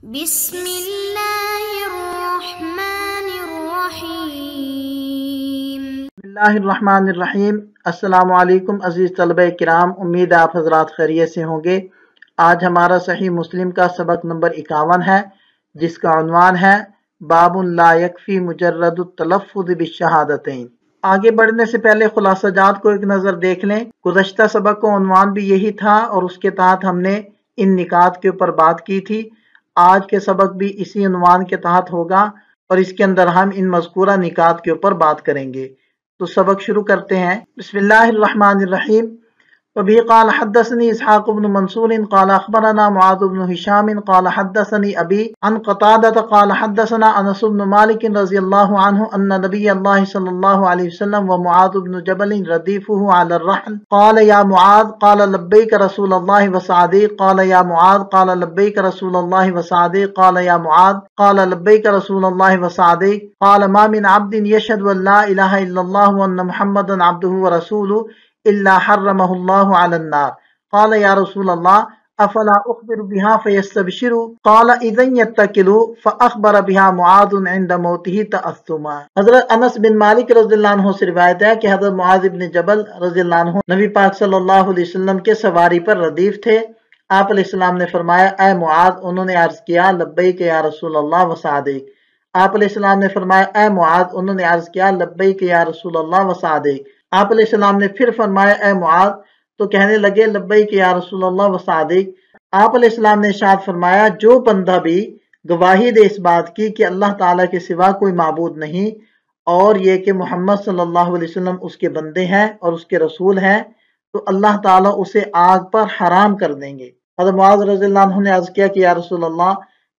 بسم اللہ الرحمن الرحیم۔ بسم اللہ الرحمن الرحیم۔ السلام علیکم عزیز طلبہ کرام، امید آپ حضرات خیریت سے ہوں گے۔ آج ہمارا صحیح مسلم کا سبق نمبر 51 ہے، جس کا عنوان ہے باب لا یکفی مجرد التلفظ بالشہادتین۔ آگے بڑھنے سے پہلے خلاصہ جات کو ایک نظر دیکھ لیں۔ گزشتہ سبق کا عنوان بھی یہی تھا اور اس کے تحت ہم نے ان نکات کے اوپر بات کی تھی۔ آج کے سبق بھی اسی عنوان کے تحت ہوگا اور اس کے اندر ہم ان مذکورہ نکات کے اوپر بات کریں گے۔ تو سبق شروع کرتے ہیں۔ بسم اللہ الرحمن الرحیم۔ وبه قال حدثني اسحاق بن منصور قال اخبرنا معاذ بن هشام قال حدثني ابي عن قتادة قال حدثنا انس بن مالك رضي الله عنه ان نبي الله صلى الله عليه وسلم ومعاذ بن جبل رديفه على الرحل قال يا معاذ قال لبيك رسول الله وسعدي قال يا معاذ قال لبيك رسول الله وسعدي قال يا معاذ قال لبيك رسول الله وسعدي قال ما من عبد يشهد ان لا اله الا الله وان محمدا عبده ورسوله إلا حرمه الله على النار قال يا رسول الله أفلا أخبر بها فيستبشروا قال إذن يتكلوا فأخبر بها معاذ عند موته تأثما۔ حضرت انس بن مالک رضی اللہ عنہ سے روایت ہے کہ حضرت معاذ بن جبل رضی اللہ عنہ نبی پاک صلی اللہ علیہ وسلم کے سواری پر ردیف تھے۔ آپ علیہ السلام نے فرمایا اے معاذ، انہوں نے عرض کیا لبیک یا رسول اللہ وسعدیک۔ آپ علیہ السلام نے فرمایا اے معاذ، انہوں نے عرض کیا لبیک یا رسول اللہ وسعدیک۔ آپ علیہ السلام نے پھر فرمایا اے معاذ، تو کہنے لگے لبیک یا رسول اللہ وسعدیک۔ آپ علیہ السلام نے ارشاد فرمایا جو بندہ بھی گواہی دے اس بات کی کہ اللہ تعالیٰ کے سوا کوئی معبود نہیں اور یہ کہ محمد صلی اللہ علیہ وسلم اس کے بندے ہیں اور اس کے رسول ہیں، تو اللہ تعالیٰ اسے آگ پر حرام کر دیں گے۔ حضرت معاذ رضی اللہ عنہ نے عرض کیا کہ یا رسول اللہ،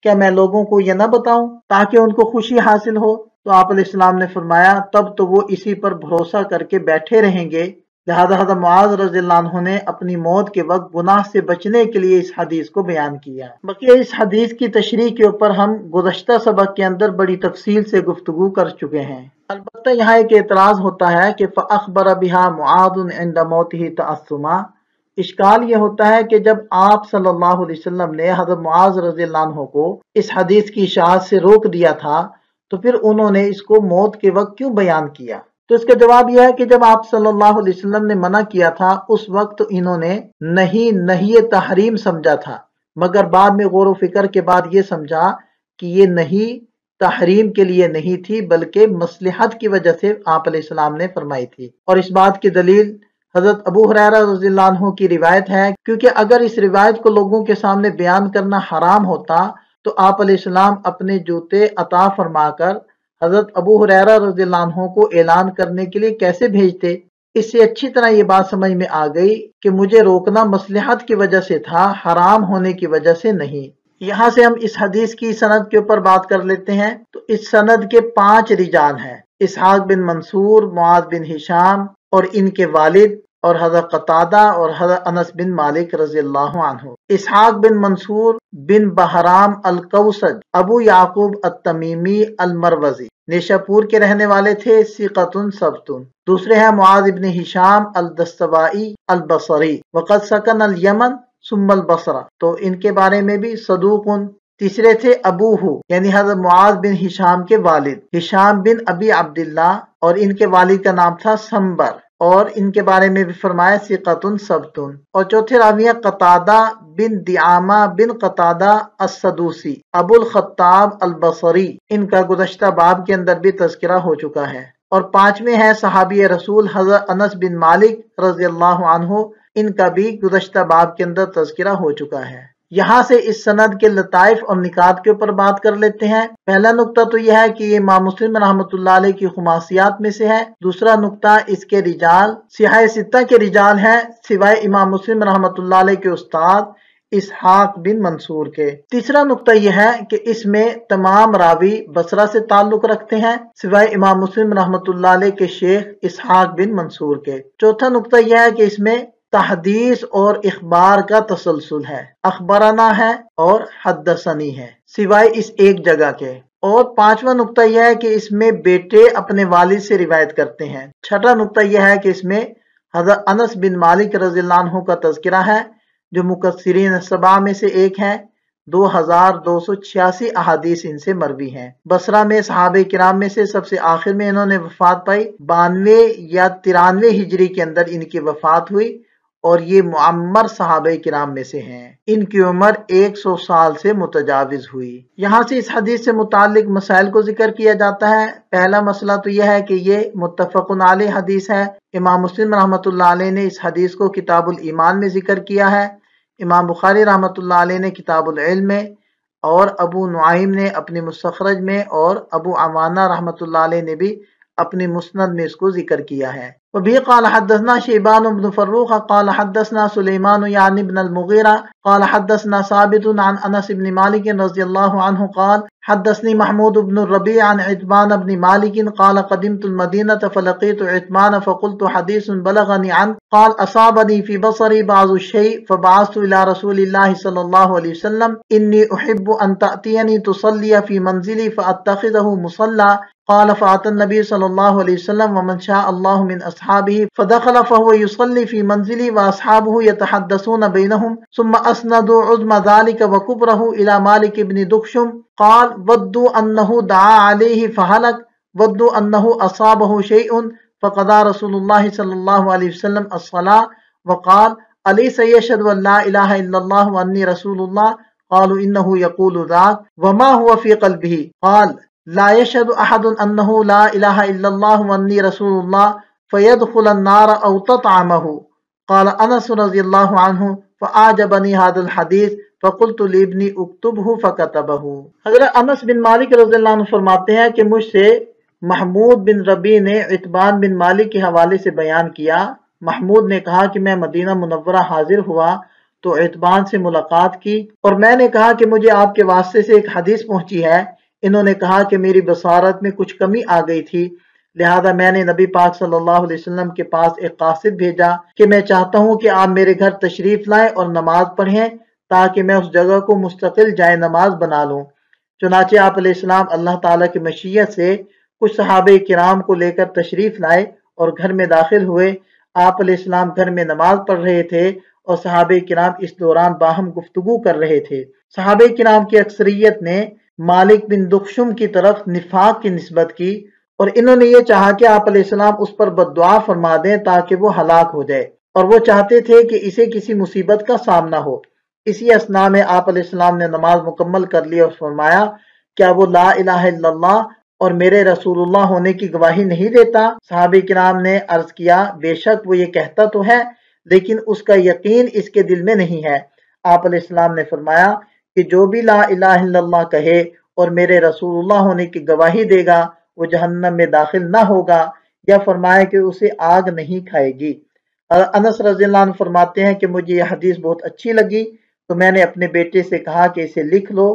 کیا میں لوگوں کو یہ نہ بتاؤں تاکہ ان کو خوشی حاصل ہو؟ تو آپ علیہ السلام نے فرمایا تب تو وہ اسی پر بھروسہ کر کے بیٹھے رہیں گے۔ لہذا حضرت معاذ رضی اللہ عنہ نے اپنی موت کے وقت گناہ سے بچنے کے لیے اس حدیث کو بیان کیا۔ بقیہ اس حدیث کی تشریح کے اوپر ہم گزشتہ سبق کے اندر بڑی تفصیل سے گفتگو کر چکے ہیں۔ البتہ یہاں ایک اعتراض ہوتا ہے کہ فَأَخْبَرَ بِهَا مُعَاذٌ عِنْدَ مَوْتِهِ تَأَثُّمًا۔ اشکال یہ ہوتا ہے کہ جب آپ صلی اللہ علیہ وسلم نے حضرت معاذ رضی اللہ عنہ کو اس حدیث کی اشاعت سے روک دیا تھا تو پھر انہوں نے اس کو موت کے وقت کیوں بیان کیا؟ تو اس کا جواب یہ ہے کہ جب آپ صلی اللہ علیہ وسلم نے منع کیا تھا اس وقت انہوں نے نہیں تحریم سمجھا تھا، مگر بعد میں غور و فکر کے بعد یہ سمجھا کہ یہ نہیں تحریم کے لیے نہیں تھی بلکہ مصلحت کی وجہ سے آپ علیہ السلام نے فرمائی تھی۔ اور اس بات کی دلیل حضرت ابو ہریرہ رضی اللہ عنہ کی روایت ہے، کیونکہ اگر اس روایت کو لوگوں کے سامنے بیان کرنا حرام ہوتا تو آپ علیہ السلام اپنے جوتے عطا فرما کر حضرت ابو ہریرہ رضی اللہ عنہ کو اعلان کرنے کے لیے کیسے بھیجتے؟ اس سے اچھی طرح یہ بات سمجھ میں آ گئی کہ مجھے روکنا مصلحت کی وجہ سے تھا، حرام ہونے کی وجہ سے نہیں۔ یہاں سے ہم اس حدیث کی سند کے اوپر بات کر لیتے ہیں۔ تو اس سند کے 5 رجال ہیں، اسحاق بن منصور، معاذ بن ہشام اور ان کے والد اور حضرت قتادہ اور حضرت انس بن مالک رضی اللہ عنہ۔ اسحاق بن منصور بن بہرام القوسج ابو یعقوب التمیمی المروزی نیشاپور کے رہنے والے تھے، ثقۃ ثبت۔ دوسرے ہیں معاذ بن ہشام الدستوائی البصری وقد سکن الیمن ثم البصرہ، تو ان کے بارے میں بھی صدوق۔ تیسرے تھے ابوہ یعنی حضرت معاذ بن ہشام کے والد ہشام بن ابی عبداللہ، اور ان کے والد کا نام تھا سمبر، اور ان کے بارے میں بھی فرمایا ثقۃ ثبت۔ اور چوتھے راوی ہیں قتادہ بن دعامہ بن قتادہ السدوسی ابو الخطاب البصری، ان کا گزشتہ باب کے اندر بھی تذکرہ ہو چکا ہے۔ اور 5ویں ہیں صحابی رسول حضرت انس بن مالک رضی اللہ عنہ، ان کا بھی گزشتہ باب کے اندر تذکرہ ہو چکا ہے۔ یہاں سے اس سند کے لطائف اور نکات کے اوپر بات کر لیتے ہیں۔ پہلا نقطہ تو یہ ہے کہ یہ امام مسلم رحمۃ اللہ علیہ کی خماسیات میں سے ہے۔ دوسرا نقطہ اس کے رجال سیاہ ستہ کے رجال ہیں سوائے امام مسلم رحمۃ اللہ علیہ کے استاد اسحاق بن منصور کے۔ تیسرا نقطہ یہ ہے کہ اس میں تمام راوی بصرہ سے تعلق رکھتے ہیں سوائے امام مسلم رحمۃ اللہ علیہ کے شیخ اسحاق بن منصور کے۔ چوتھا نقطہ یہ ہے کہ اس میں تحدیث اور اخبار کا تسلسل ہے، اخبرنا ہے اور حدثنی ہے سوائے اس ایک جگہ کے۔ اور 5واں نقطہ یہ ہے کہ اس میں بیٹے اپنے والد سے روایت کرتے ہیں۔ چھٹا نقطہ یہ ہے کہ اس میں حضرت انس بن مالک رضی اللہ عنہ کا تذکرہ ہے جو مکثرین 7 میں سے ایک ہے۔ 2286 अहादीस इनसे मरवी हैं। बसरा में सहाबे किराम में से सबसे आखिर में इन्होंने वफात पाई। 92 या 93 हिजरी के अंदर इनकी वफात हुई और ये मुअम्मर सहाबे किराम में से हैं। इनकी उम्र 100 साल से मुतजाविज हुई। यहाँ से इस हदीस से मुतालिक मसाइल को जिक्र किया जाता है। पहला मसला तो यह है कि ये मुत्तफ़क़ुन अलैह हदीस है। इमाम मुस्लिम रहमतुल्लाह अलैह ने इस हदीस को किताबुल ईमान में जिक्र किया है, इमाम बुखारी रहमतुल्लाह अलैह ने किताबुल इल्म में, और अबू नुआइम ने अपनी मुस्तखरज में, और अबू अवाना रहमतुल्लाह अलैह ने भी अपनी मुस्नद में इसको जिक्र किया है। वबी क़ाल हद्दसना शैबान इब्न फर्रुख क़ाल हद्दसना सुलैमान यानी इब्न अल-मुगीरा क़ाल हद्दसना साबित अन अनस इब्न मालिक रज़ियल्लाहु अन्हु क़ाल हद्दसनी महमूद इब्न रबी अन इत्बान इब्न मालिक क़ाल क़दिमतुल मदीनह फ़लक़ीतु इत्बान फ़क़ुल्तु हदीसुन बलगनी अन क़ाल असाबनी फ़ी बसरी बअज़ु शै फ़बअस्तु इला रसूलिल्लाहि सल्लल्लाहु अलैहि वसल्लम इन्नी उहिब्बु अन तअतियनी तुसल्ली फ़ी मंज़िली फ़अत्तख़िज़हु मुसल्ला क़ाल फ़अतन नबी सल्लल्लाहु अलैहि वसल्लम वमन शाअ अल्लाहु मिन अस्हाबिही फ़दख़ल फ़हुव युसल्ली फ़ी मंज़िली व अस्हाबुहु यतहद्दसून बैनहुम सुम्मा अस्नदु उज़्म ज़ालिक व कुब्रहु इला मालिक इब्न दुख़शुम क़ाल वद्दु अन्नहु दआ अलैहि फ़हलक वद्दु अन्नहु असाबहु शैउन फ़क़दा रसूलुल्लाह सल्लल्लाहु अलैहि वसल्लम अस्सलाह व क़ाल अलैसा यशहदु अन ला इलाहा इल्लल्लाह व अन्नी रसूलुल्लाह क़ालू इन्नहु यक़ूलु ज़ाक व मा हुवा फ़ी क़ल्बिही क़ाल ला यशहदु अहदुन अन्नहु ला इलाहा इल्लल्लाह व अन्नी रसूलुल्लाह फ़यदख़ुलन नार औ ततअमहु क़ाल अनस रज़ियल्लाहु अन्हु फ़अअजबनी हाज़ल हदीस फ़क़ुल्तु लिब्नी उक्तुबहु फ़कतबहु। हज़रत अनस बिन मालिक रज़ियल्लाहु अन्हु फरमाते हैं कि मुझसे महमूद बिन रबी ने इत्बान बिन मालिक के हवाले से बयान किया। महमूद ने कहा कि मैं मदीना मुनव्वरा हाजिर हुआ तो इत्बान से मुलाकात की और मैंने कहा कि मुझे आपके वास्ते से एक हदीस पहुंची है। इन्होंने कहा कि मेरी बसारत में कुछ कमी आ गई थी, लिहाजा मैंने नबी पाक सल्लल्लाहु अलैहि वसल्लम के पास एक कासिद भेजा कि मैं चाहता हूँ कि आप मेरे घर तशरीफ लाएं और नमाज पढ़ें ताकि मैं उस जगह को मुस्तकिल जाए नमाज बना लूँ। चुनाचे आप अलैहिस्सलाम अल्लाह ताला की मशीयत से कुछ सहाबे किराम को लेकर तशरीफ लाए और घर में दाखिल हुए। आप अलैहिस्सलाम घर में नमाज पढ़ रहे थे और सहाबे किराम इस दौरान बाहम गुफ्तगू कर रहे थे। सहाबे किराम की अक्सरियत ने मालिक बिन दुख़शुम की तरफ निफाक की निस्बत की और इन्होंने ये चाहा कि आप अलैहिस्सलाम उस पर बद्दुआ फरमा दें ताकि वो हलाक हो जाए, और वो चाहते थे कि इसे किसी मुसीबत का सामना हो। इसी असना में आप अलैहिस्सलाम ने नमाज मुकम्मल कर ली और फरमाया, क्या वो ला इलाहा इल्लल्लाह और मेरे रसूलुल्लाह होने की गवाही नहीं देता? सहाबे किराम ने अर्ज किया, बेशक वो ये कहता तो है लेकिन उसका यकीन इसके दिल में नहीं है। आप अलैहिस्सलाम ने फरमाया कि जो भी ला इलाहा इल्लल्लाह कहे और मेरे रसूलुल्लाह होने की गवाही देगा वो जहन्नम में दाखिल ना होगा, या फरमाया कि उसे आग नहीं खाएगी। अनस रज़ियल्लाहु अन्हु फरमाते हैं कि मुझे यह हदीस बहुत अच्छी लगी तो मैंने अपने बेटे से कहा कि इसे लिख लो।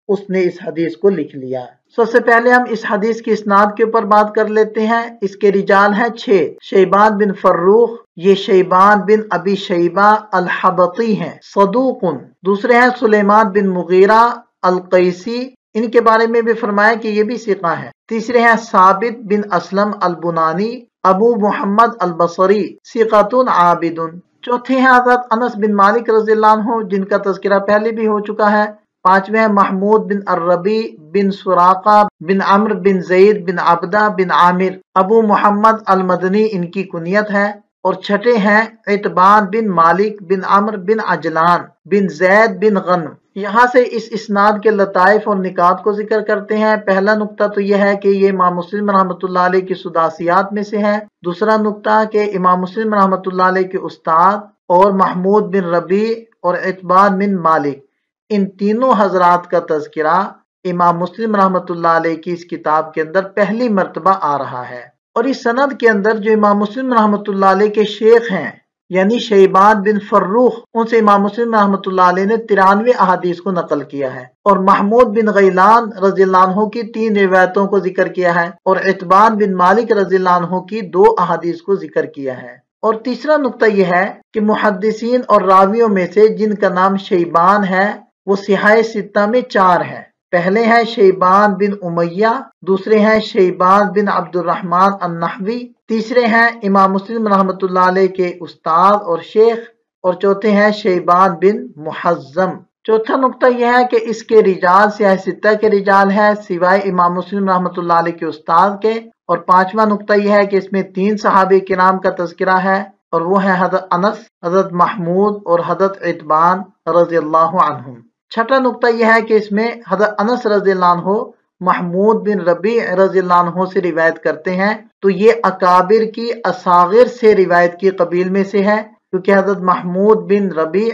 उसने इस हदीस को लिख लिया। सबसे पहले हम इस हदीस की इस्नाद के ऊपर बात कर लेते हैं। इसके रिजाल हैं 6। शैबान बिन फर्रुख, ये शैबान बिन अबी शैबा अल-हबती हैं, सदूकुन। दूसरे हैं सुलैमान बिन मुगीरा अल-कैसी, इनके बारे में भी फरमाया कि ये भी सिका है। तीसरे हैं साबित बिन असलम अल-बुनानी अबू मुहम्मद अल-बसरी, सिकातुन आबिदुन। चौथे हैं हज़रत अनस बिन मालिक रज़ियल्लाहु अन्हु, जिनका तज़किरा पहले भी हो चुका है। पांचवें हैं महमूद बिन अर्रबी बिन सुराका बिन अम्र बिन ज़ैद बिन अब्दा बिन आमिर अबू मुहम्मद अल-मदनी, इनकी कुनियत है। और छठे हैं इत्बान बिन मालिक बिन अम्र बिन अजलान बिन ज़ैद बिन गन्म। यहाँ से इस इस्नाद के लताइफ और निकात को जिक्र करते हैं। पहला नुक्ता तो यह है कि ये इमाम मुस्लिम रहमतुल्लाह अलैह की सुदासियात में से है। दूसरा नुक्ता कि इमाम मुस्लिम रहमतुल्लाह अलैह के उस्ताद और महमूद बिन रबी और इत्बान बिन मालिक, इन तीनों हजरात का तज़किरा इमाम मुस्लिम रहमतुल्लाह अलैह की इस किताब के अंदर पहली मर्तबा आ रहा है। और इस सनद के अंदर जो इमाम मुस्लिम रहमतुल्लाह अलैह के शेख हैं यानी शैबान बिन फर्रुख, उनसे इमाम मुस्लिम रहमतुल्लाह अलैह ने 93 अहादीस को नकल किया है और महमूद बिन गैलान रज़ियल्लाहु अन्हु की 3 रिवायतों को जिक्र किया है और इत्बान बिन मालिक रज़ियल्लाहु अन्हु की 2 अहादीस को जिक्र किया है। और तीसरा नुक्ता यह है कि मुहद्दिसीन और रावियों में से जिनका नाम शैबान है वो सिहाए सित्ता में 4 हैं। पहले हैं शैबान बिन उमैया, दूसरे हैं शैबान बिन अब्दुर्रहमान अन-नहवी, तीसरे हैं इमाम मुस्लिम रहमतुल्लाह अलैह के उस्ताद और शेख, और चौथे हैं शैबान बिन मुहज्जम। चौथा नुक्ता यह है कि इसके रिजाल सियाह सित्ता के रिजाल है सिवाय इमाम मुस्लिम रहमतुल्लाह अलैह के उस्ताद के। और पांचवा नुक्ता यह है कि इसमें 3 सहाबे किराम का तज़किरा है और वो है हज़रत अनस, हज़रत महमूद और हज़रत इत्बान रज़ियल्लाहु अन्हुम। छठा नुक्ता यह है कि इसमें हज़रत अनस रज़ियल्लाहु अन्हु महमूद बिन रबी रज़ियल्लाहु अन्हु से रिवायत करते हैं, तो ये अकाबिर की असागिर से रिवायत की कबील में से है, क्योंकि हज़रत महमूद बिन रबी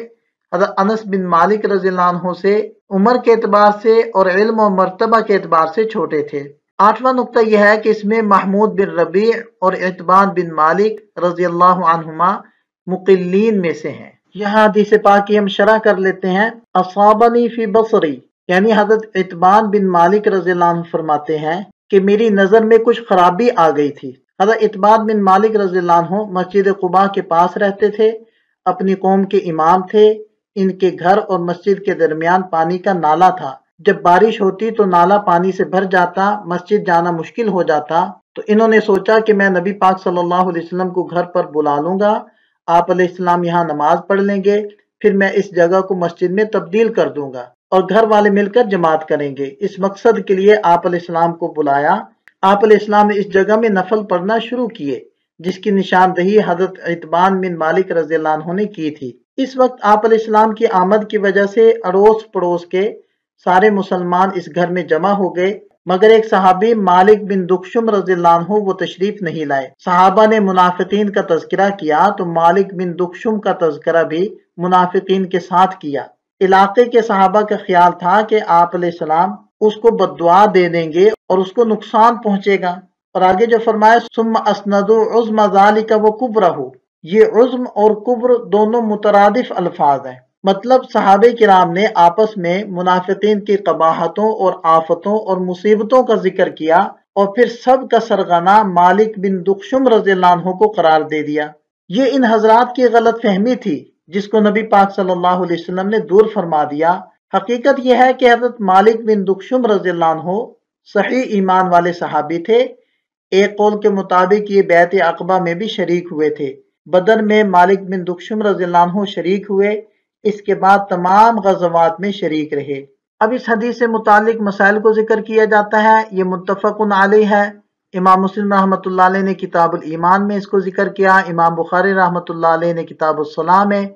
हज़रत अनस बिन मालिक रज़ियल्लाहु अन्हु से उम्र के एतबार से और इल्म और मर्तबा के एतबार से छोटे थे। आठवां नुक्ता यह है कि इसमें महमूद बिन रबी और इत्बान बिन मालिक रज़ियल्लाहु अन्हुमा मुक़िल्लीन में से हैं। यहाँ हदीस पाक की हम शरह कर लेते हैं। असाबनी फी बसरी, यानी हज़रत इत्बान बिन मालिक रज़ियल्लाहु अन्हु फरमाते हैं कि मेरी नज़र में कुछ खराबी आ गई थी। हज़रत इत्बान बिन मालिक रज़ियल्लाहु अन्हु मस्जिद कुबा के पास रहते थे, अपनी कौम के इमाम थे। इनके घर और मस्जिद के दरमियान पानी का नाला था। जब बारिश होती तो नाला पानी से भर जाता, मस्जिद जाना मुश्किल हो जाता। तो इन्होंने सोचा कि मैं नबी पाक सल्लल्लाहु अलैहि वसल्लम को घर पर बुला लूंगा, आप अलैहिस्सलाम यहाँ नमाज पढ़ लेंगे, फिर मैं इस जगह को मस्जिद में तब्दील कर दूंगा और घर वाले मिलकर जमात करेंगे। इस मकसद के लिए आप अलैहिस्सलाम को बुलाया। आप अलैहिस्सलाम ने इस जगह में नफल पढ़ना शुरू किए, जिसकी निशानदही हजरत इत्बान बिन मालिक रज़ियल्लाहु अन्हु ने की थी। इस वक्त आप अलैहिस्सलाम की आमद की वजह से अड़ोस पड़ोस के सारे मुसलमान इस घर में जमा हो गए, मगर एक सहाबी मालिक बिन दुखशुम रज़ियल्लाहु अन्हु वो तशरीफ नहीं लाए। सहाबा ने मुनाफिकीन का तज़किरा किया तो मालिक बिन दुखशुम का तज़किरा भी मुनाफिकीन के साथ किया। इलाके के सहाबा का ख्याल था कि आप अलैहिस्सलाम उसको बद्दुआ दे देंगे और उसको नुकसान पहुंचेगा। और आगे जो फरमाया सुम्मा अस्नदु उज़्म ज़ालिका व कुब्रहु, ये उज़्म और कुब्र दोनों मुतरादिफ अल्फाज हैं। मतलब सहाबे किराम ने आपस में मुनाफिकीन की कबाहतों और आफतों और मुसीबतों का जिक्र किया और फिर सब का सरगना मालिक बिन दुखशुम रज़ियल्लाहु अन्हु को करार दे दिया। ये इन हजरात की गलत फहमी थी जिसको नबी पाक सल्लल्लाहु अलैहि वसल्लम ने दूर फरमा दिया। हकीकत यह है कि हजरत मालिक बिन दुखशुम रज़ियल्लाहु अन्हु सही ईमान वाले सहाबी थे। एक कौल के मुताबिक ये बैत अक़बा में भी शरीक हुए थे। बदर में मालिक बिन दुखशुम रज़ियल्लाहु अन्हु शरीक हुए, इसके बाद तमाम गज़वात में शरीक रहे। अब इस हदीस से मुतालिक मसाइल को जिक्र किया जाता है। ये मुत्तफ़क़ुन अलैह है। इमाम मुस्लिम रहमतुल्लाह अलैह ने किताबुल ईमान में इसको जिक्र किया, इमाम बुखारी रहमतुल्लाह अलैह ने किताबुस सलाह में,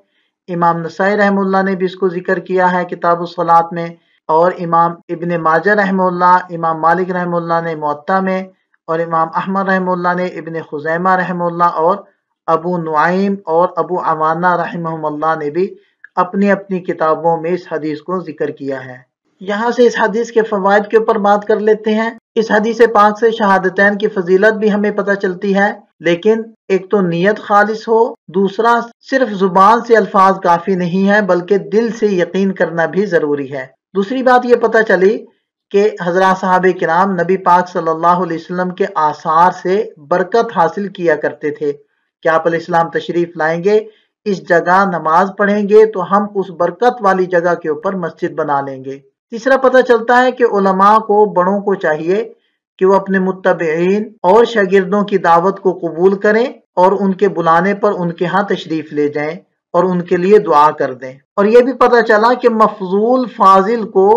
इमाम नसाई रहमतुल्लाह ने भी इसको जिक्र किया है किताबुस सलात में, और इमाम इब्न माजा रहमतुल्लाह, इमाम मालिक रहमतुल्लाह ने मुअत्ता में, और इमाम अहमद रहमतुल्लाह ने इब्न खुज़ैमा रहमतुल्लाह और अबू नुआइम और अबू अवाना रहमहुल्लाह ने भी अपनी अपनी किताबों में इस हदीस को जिक्र किया है। यहाँ से इस हदीस के फवाइद के ऊपर बात कर लेते हैं। इस हदीस पाक से शहादतैन की फजीलत भी हमें पता चलती है, लेकिन एक तो नीयत खालिस हो, दूसरा सिर्फ जुबान से अल्फाज काफी नहीं है बल्कि दिल से यकीन करना भी जरूरी है। दूसरी बात ये पता चली कि हज़रात साहबे किराम नबी पाक सल्लल्लाहु अलैहि वसल्लम के आसार से बरकत हासिल किया करते थे कि आप अलैहिस्सलाम तशरीफ लाएंगे, इस जगह नमाज पढ़ेंगे तो हम उस बरकत वाली जगह के ऊपर मस्जिद बना लेंगे। तीसरा पता चलता है कि उलमा को, बड़ों को चाहिए कि वो अपने मुत्तबईन और शागिर्दों की दावत को कबूल करें और उनके बुलाने पर उनके यहाँ तशरीफ ले जाएं और उनके लिए दुआ कर दें। और ये भी पता चला कि मफजूल फाजिल को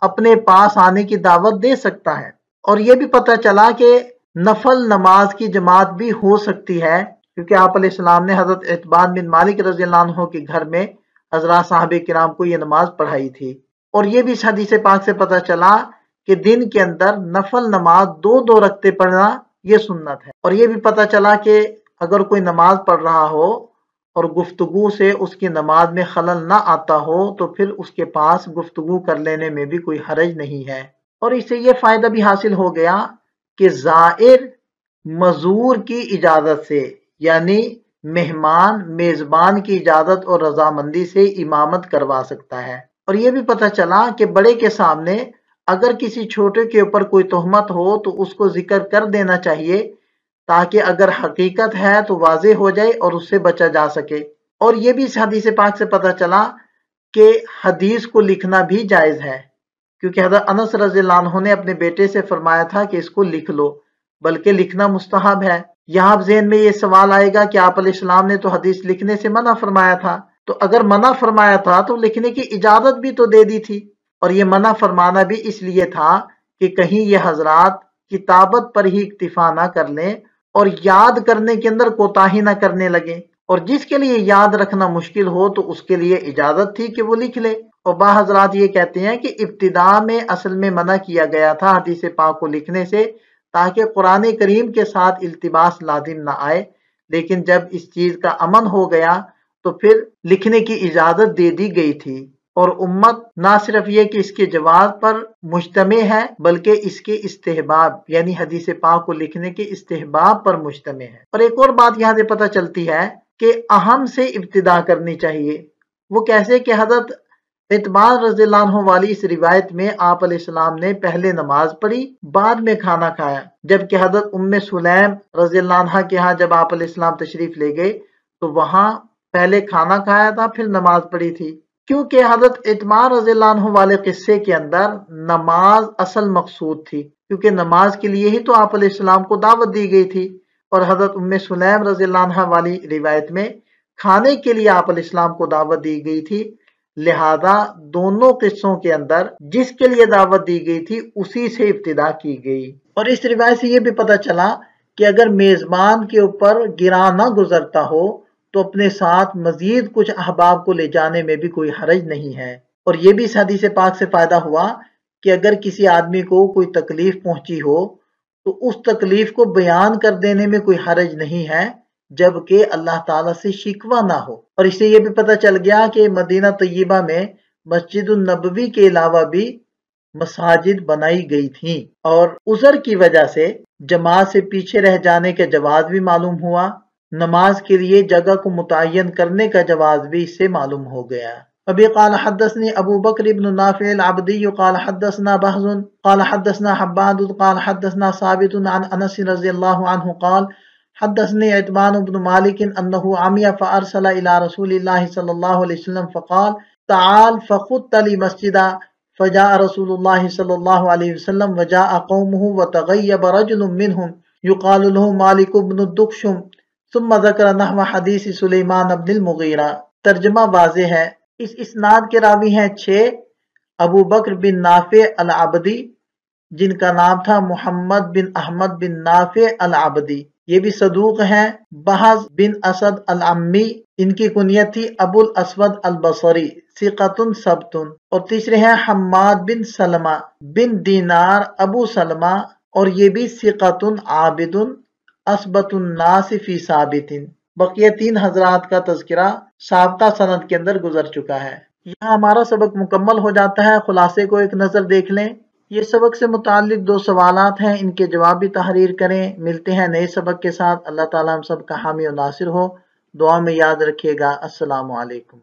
अपने पास आने की दावत दे सकता है। और ये भी पता चला कि नफल नमाज की जमात भी हो सकती है, क्योंकि आप अलैहिस्सलाम ने हजरत इत्बान बिन मालिक रज़ियल्लाहु अन्हु के घर में हज़रात साहबे किराम को ये नमाज पढ़ाई थी। और ये भी इस हदीस पाक से पता चला कि दिन के अंदर नफल नमाज 2-2 रखते पढ़ना ये सुन्नत है। और ये भी पता चला कि अगर कोई नमाज पढ़ रहा हो और गुफ्तगू से उसकी नमाज में खलल ना आता हो तो फिर उसके पास गुफ्तगू कर लेने में भी कोई हरज नहीं है। और इससे ये फायदा भी हासिल हो गया कि ज़ाइर मजूर की इजाजत से, यानी मेहमान मेजबान की इजाजत और रजामंदी से इमामत करवा सकता है। और ये भी पता चला कि बड़े के सामने अगर किसी छोटे के ऊपर कोई तोहमत हो तो उसको जिक्र कर देना चाहिए, ताकि अगर हकीकत है तो वाज़ेह हो जाए और उससे बचा जा सके। और ये भी इस हदीस पाक से पता चला कि हदीस को लिखना भी जायज़ है, क्योंकि हज़रत अनस रज़ियल्लाहु अन्हु ने अपने बेटे से फरमाया था कि इसको लिख लो, बल्कि लिखना मुस्तहब है। यहाँ ज़हन में ये सवाल आएगा कि आप अलैहिस्सलाम ने तो हदीस लिखने से मना फरमाया था, تو اگر منع فرمایا تھا تو لکھنے کی اجازت بھی تو دے دی تھی، اور یہ منع فرمانا بھی اس لیے تھا کہ کہیں یہ حضرات کتابت پر ہی اکتفا نہ کر لیں اور یاد کرنے کے اندر کوتاہی نہ کرنے لگیں، اور جس کے لیے یاد رکھنا مشکل ہو تو اس کے لیے اجازت تھی کہ وہ لکھ لے۔ اور بعض حضرات یہ کہتے ہیں کہ ابتدا میں اصل میں منع کیا گیا تھا حدیث پاک کو لکھنے سے تاکہ قرآن کریم کے ساتھ التباس لازم نہ آئے، لیکن جب اس چیز کا امن ہو گیا تو پھر لکھنے کی اجازت دے دی گئی تھی، اور امت نہ صرف یہ کہ اس کے جواز پر مجتمع ہے بلکہ اس کے استحباب یعنی حدیث پاک کو لکھنے کے استحباب پر مجتمع ہے۔ اور ایک اور بات یہاں سے پتہ چلتی ہے کہ اہم سے ابتدا کرنی چاہیے۔ وہ کیسے کہ حضرت اعتبار رضی اللہ عنہ والی اس روایت میں آپ علیہ السلام نے پہلے نماز پڑھی بعد میں کھانا کھایا، جبکہ حضرت ام سلیم رضی اللہ عنہ کے ہاں جب آپ علیہ السلام تشریف لے گئے تو وہاں پہلے کھانا کھایا تھا پھر نماز پڑھی تھی، کیونکہ حضرت اعتبار رضی اللہ عنہ والے قصے کے اندر نماز اصل مقصود تھی، کیونکہ نماز کے لیے ہی تو آپ علیہ السلام کو دعوت دی گئی تھی، اور حضرت ام سلیم رضی اللہ عنہ والی روایت میں کھانے کے لیے آپ علیہ السلام کو دعوت دی گئی تھی، لہذا دونوں قصوں کے اندر جس کے لیے دعوت دی گئی تھی اسی سے ابتدا کی گئی۔ اور اس روایت سے یہ بھی پتہ چلا کہ اگر میزبان کے اوپر گراں نہ گزرتا ہو تو اپنے ساتھ مزید کچھ احباب کو لے جانے میں بھی کوئی حرج نہیں ہے۔ اور یہ بھی اس حدیث پاک سے فائدہ ہوا کہ اگر کسی آدمی کو کوئی تکلیف پہنچی ہو تو اس تکلیف کو بیان کر دینے میں کوئی حرج نہیں ہے جبکہ اللہ تعالیٰ سے شکوہ نہ ہو۔ اور اس سے یہ بھی پتہ چل گیا کہ مدینہ طیبہ میں مسجد النبوی کے علاوہ بھی مساجد بنائی گئی تھیں، اور عذر کی وجہ سے جماعت سے پیچھے رہ جانے کا جواز بھی معلوم ہوا، نماز کے لیے جگہ کو متعین کرنے کا جواز بھی اس سے معلوم ہو گیا۔ ابھی قال حدثني ابو بکر بن نافع العبدی قال حدثنا بهز قال حدثنا حباد قال حدثنا ثابت عن انس رضی اللہ عنہ قال حدثني عتبان بن مالك انه عمي فارسل الى رسول الله صلى الله عليه وسلم فقال تعال فخذت لي مسجدا فجاء رسول الله صلى الله عليه وسلم وجاء قومه وتغيب رجل منهم يقال له مالك بن الدكشم ثم ذكر نحو حدیث سلیمان بن المغیرہ۔ ترجمہ واضح ہے، اس اسناد کے راوی ہیں 6، ابو بکر بن نافع العبدی جن کا نام تھا محمد بن احمد بن نافع العبدی، یہ بھی صدوق ہیں، بحز بن اسد العمی ان کی کنیت تھی ابو الاسود البصری ثقۃ ثبت، اور تیسرے ہیں حماد بن سلمہ بن دینار ابو سلمہ، اور یہ بھی ثقۃ عابد اثبت الناس فی ثابت۔ بقیہ 3 حضرات کا تذکرہ سابقہ سند کے اندر گزر چکا ہے۔ یہاں ہمارا سبق مکمل ہو جاتا ہے، خلاصے کو ایک نظر دیکھ لیں۔ یہ سبق سے متعلق 2 سوالات ہیں، ان کے جواب بھی تحریر کریں۔ ملتے ہیں نئے سبق کے ساتھ، اللہ تعالیٰ ہم سب کا حامی و ناصر ہو، دعا میں یاد رکھیے گا۔ السلام علیکم۔